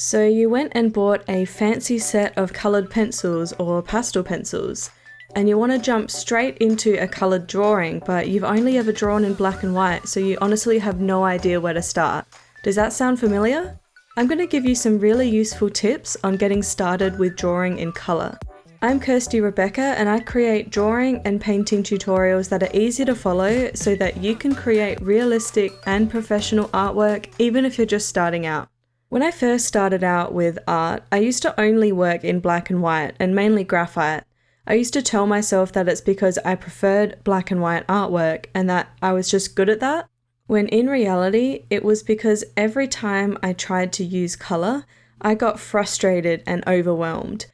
So you went and bought a fancy set of coloured pencils or pastel pencils, and you want to jump straight into a coloured drawing, but you've only ever drawn in black and white, so you honestly have no idea where to start. Does that sound familiar? I'm going to give you some really useful tips on getting started with drawing in colour. I'm Kirsty Rebecca and I create drawing and painting tutorials that are easy to follow so that you can create realistic and professional artwork even if you're just starting out. When I first started out with art, I used to only work in black and white and mainly graphite. I used to tell myself that it's because I preferred black and white artwork and that I was just good at that, when in reality, it was because every time I tried to use colour, I got frustrated and overwhelmed.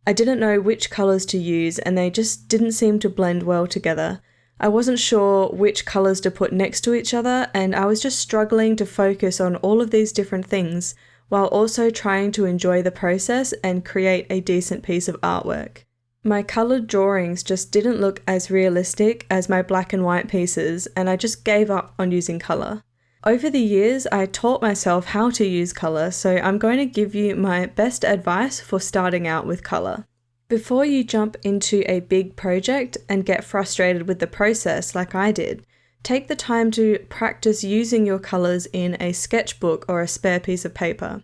I didn't know which colours to use and they just didn't seem to blend well together. I wasn't sure which colours to put next to each other and I was just struggling to focus on all of these different things while also trying to enjoy the process and create a decent piece of artwork. My coloured drawings just didn't look as realistic as my black and white pieces and I just gave up on using colour. Over the years, I taught myself how to use colour, so I'm going to give you my best advice for starting out with colour. Before you jump into a big project and get frustrated with the process like I did, take the time to practice using your colours in a sketchbook or a spare piece of paper.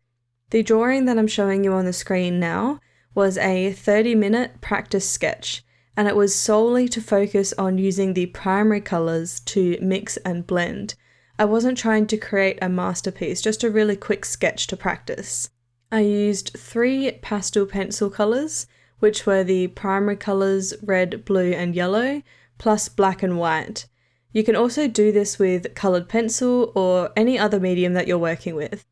The drawing that I'm showing you on the screen now was a 30-minute practice sketch, and it was solely to focus on using the primary colours to mix and blend. I wasn't trying to create a masterpiece, just a really quick sketch to practice. I used 3 pastel pencil colours, which were the primary colours red, blue and yellow, plus black and white. You can also do this with coloured pencil or any other medium that you're working with.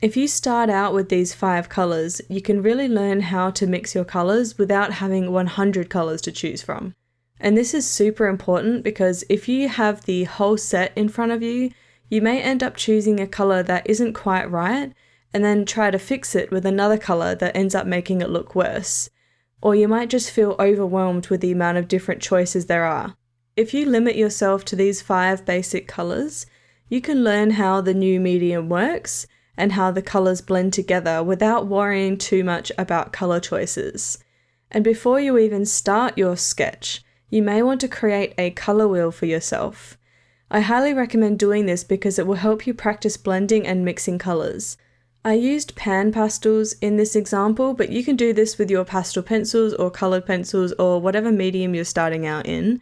If you start out with these 5 colours, you can really learn how to mix your colours without having 100 colours to choose from. And this is super important because if you have the whole set in front of you, you may end up choosing a colour that isn't quite right and then try to fix it with another colour that ends up making it look worse. Or you might just feel overwhelmed with the amount of different choices there are. If you limit yourself to these 5 basic colours, you can learn how the new medium works and how the colours blend together without worrying too much about colour choices. And before you even start your sketch, you may want to create a colour wheel for yourself. I highly recommend doing this because it will help you practice blending and mixing colours. I used pan pastels in this example, but you can do this with your pastel pencils or coloured pencils or whatever medium you're starting out in.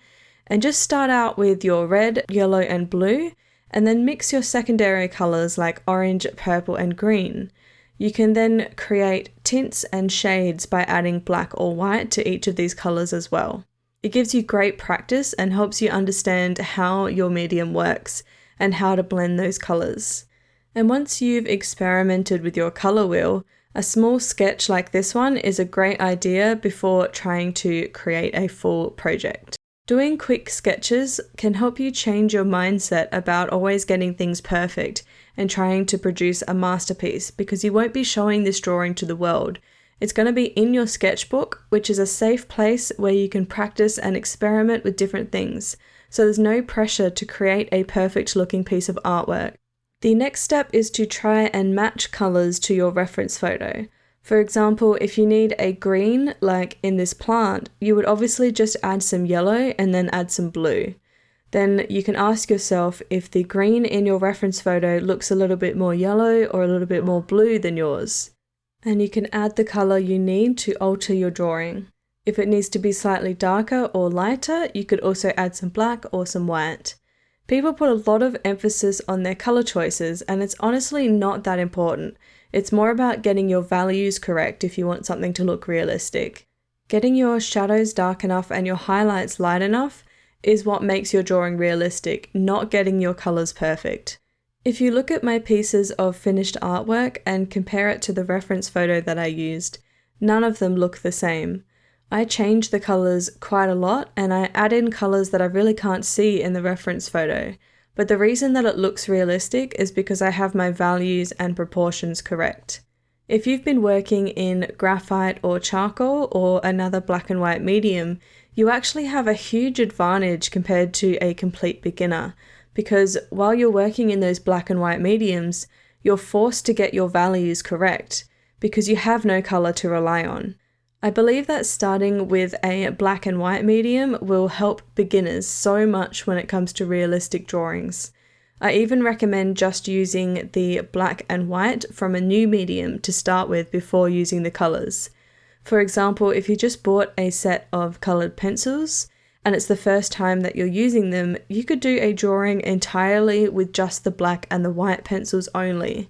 And just start out with your red, yellow and blue, and then mix your secondary colours like orange, purple and green. You can then create tints and shades by adding black or white to each of these colours as well. It gives you great practice and helps you understand how your medium works and how to blend those colours. And once you've experimented with your colour wheel, a small sketch like this one is a great idea before trying to create a full project. Doing quick sketches can help you change your mindset about always getting things perfect and trying to produce a masterpiece because you won't be showing this drawing to the world. It's going to be in your sketchbook, which is a safe place where you can practice and experiment with different things, so there's no pressure to create a perfect looking piece of artwork. The next step is to try and match colours to your reference photo. For example, if you need a green, like in this plant, you would obviously just add some yellow and then add some blue. Then you can ask yourself if the green in your reference photo looks a little bit more yellow or a little bit more blue than yours. And you can add the colour you need to alter your drawing. If it needs to be slightly darker or lighter, you could also add some black or some white. People put a lot of emphasis on their colour choices and it's honestly not that important. It's more about getting your values correct if you want something to look realistic. Getting your shadows dark enough and your highlights light enough is what makes your drawing realistic, not getting your colours perfect. If you look at my pieces of finished artwork and compare it to the reference photo that I used, none of them look the same. I change the colours quite a lot and I add in colours that I really can't see in the reference photo. But the reason that it looks realistic is because I have my values and proportions correct. If you've been working in graphite or charcoal or another black and white medium, you actually have a huge advantage compared to a complete beginner, because while you're working in those black and white mediums, you're forced to get your values correct, because you have no colour to rely on. I believe that starting with a black and white medium will help beginners so much when it comes to realistic drawings. I even recommend just using the black and white from a new medium to start with before using the colours. For example, if you just bought a set of coloured pencils and it's the first time that you're using them, you could do a drawing entirely with just the black and the white pencils only.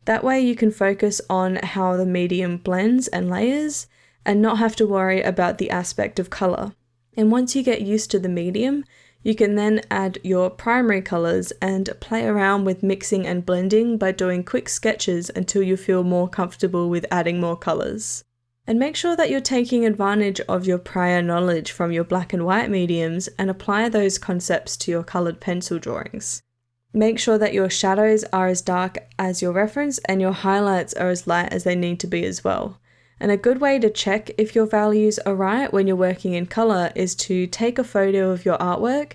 That way you can focus on how the medium blends and layers and not have to worry about the aspect of colour. And once you get used to the medium, you can then add your primary colours and play around with mixing and blending by doing quick sketches until you feel more comfortable with adding more colours. And make sure that you're taking advantage of your prior knowledge from your black and white mediums and apply those concepts to your coloured pencil drawings. Make sure that your shadows are as dark as your reference and your highlights are as light as they need to be as well. And a good way to check if your values are right when you're working in colour is to take a photo of your artwork,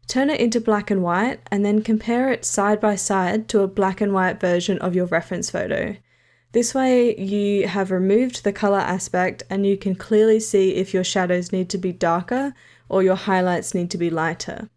turn it into black and white, and then compare it side by side to a black and white version of your reference photo. This way you have removed the colour aspect and you can clearly see if your shadows need to be darker or your highlights need to be lighter.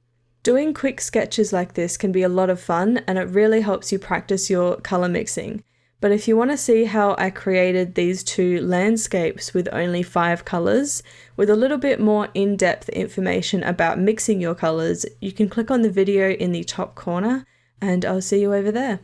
Doing quick sketches like this can be a lot of fun and it really helps you practice your colour mixing. But if you want to see how I created these two landscapes with only 5 colours, with a little bit more in-depth information about mixing your colours, you can click on the video in the top corner and I'll see you over there.